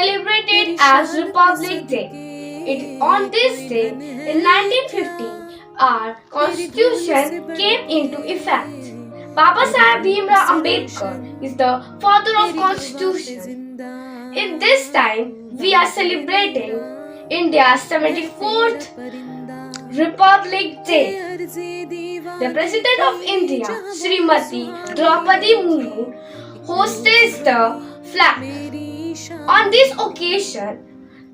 celebrated as Republic Day. On this day, in 1950, our constitution came into effect. Baba Saheb Bhimrao Ambedkar is the father of constitution. In this time, we are celebrating India's 74th Republic Day. The President of India, Srimati Draupadi Murmu, hosts the flag. On this occasion,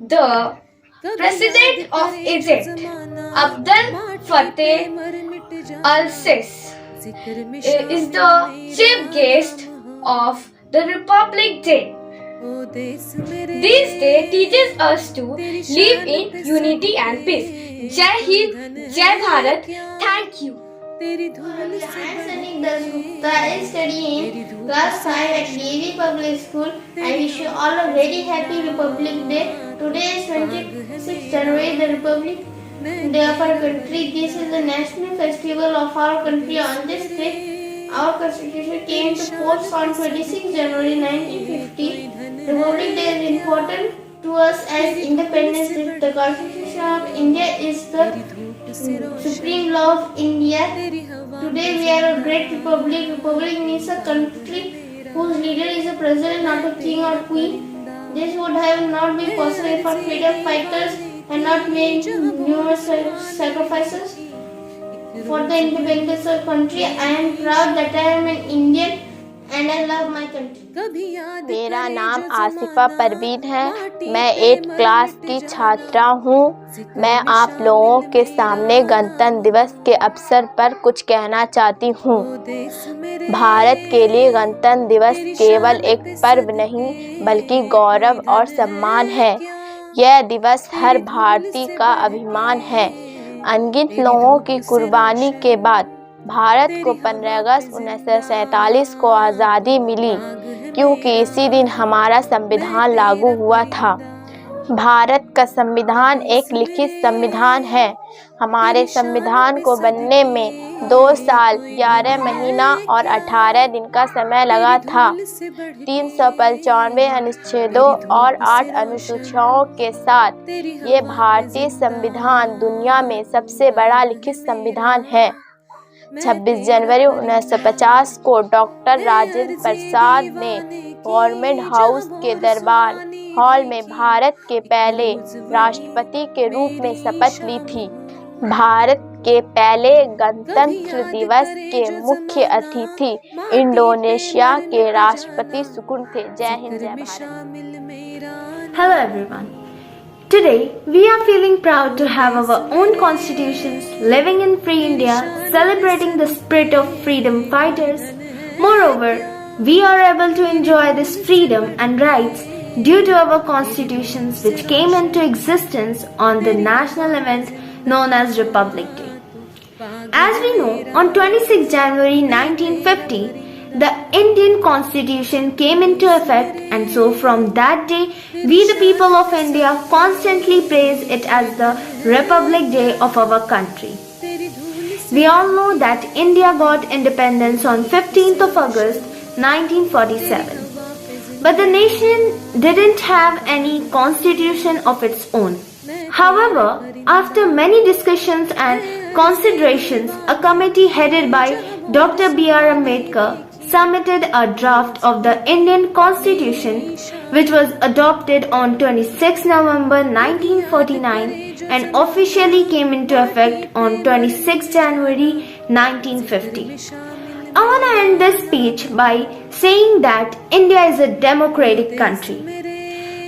the President of Egypt, Abdel Fattah al-Sisi, is the chief guest of the Republic Day. This day teaches us to live in unity and peace. Jai Hind, Jai Bharat. Thank you. I am Sunny Dasgupta. I study in class 5 at DAV Public School. I wish you all a very happy Republic Day. Today is 26 January, the Republic Day of our country. This is the national festival of our country. On this day, our constitution came to force on 26 January 1950. Republic Day is important to us as Independence Day. The Constitution of India is the supreme law of India. Today we are a great republic. Republic means a country whose leader is a president, not a king or queen. This would have not been possible if our freedom fighters had not made numerous sacrifices for the independence of country. I am proud that I am an Indian and I love my country. मेरा नाम आसिफा परवीन है। मैं 8th class की छात्रा हूँ। मैं आप लोगों के सामने गणतंत्र दिवस के अवसर पर कुछ कहना चाहती हूँ। भारत के लिए गणतंत्र दिवस केवल एक पर्व नहीं बल्कि गौरव और सम्मान है। यह दिवस हर भारतीय का अभिमान है। अनगिनत लोगों की कुर्बानी के बाद भारत को 15 अगस्त 1947 को आज़ादी मिली, क्योंकि इसी दिन हमारा संविधान लागू हुआ था। भारत का संविधान एक लिखित संविधान है। हमारे संविधान को बनने में 2 साल 11 महीना और 18 दिन का समय लगा था। 395 अनुच्छेदों और 8 अनुसूचियों के साथ ये भारतीय संविधान दुनिया में सबसे बड़ा लिखित संविधान है। 26 जनवरी 1950 को डॉक्टर राजेंद्र प्रसाद ने गवर्नमेंट हाउस के दरबार हॉल में भारत के पहले राष्ट्रपति के रूप में शपथ ली थी। भारत के पहले गणतंत्र दिवस के मुख्य अतिथि इंडोनेशिया के राष्ट्रपति सुकुन थे। जय हिंद, जय Bharat. Hello everyone. Today, we are feeling proud to have our own constitutions, living in free India, celebrating the spirit of freedom fighters. Moreover, we are able to enjoy this freedom and rights due to our constitutions which came into existence on the national event known as Republic Day. As we know, on 26 January 1950, the Indian Constitution came into effect, and so from that day, we the people of India constantly praise it as the Republic Day of our country. We all know that India got independence on 15th of August 1947. But the nation didn't have any constitution of its own. However, after many discussions and considerations, a committee headed by Dr. B.R. Ambedkar submitted a draft of the Indian Constitution, which was adopted on 26 November 1949 and officially came into effect on 26 January 1950. I want to end this speech by saying that India is a democratic country.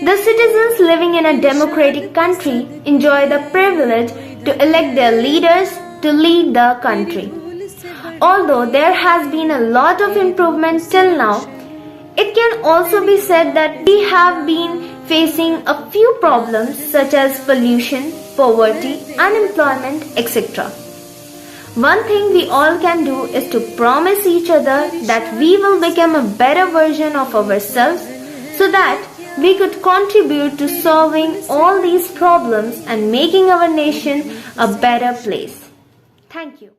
The citizens living in a democratic country enjoy the privilege to elect their leaders to lead the country. Although there has been a lot of improvement till now, it can also be said that we have been facing a few problems such as pollution, poverty, unemployment, etc. One thing we all can do is to promise each other that we will become a better version of ourselves so that we could contribute to solving all these problems and making our nation a better place. Thank you.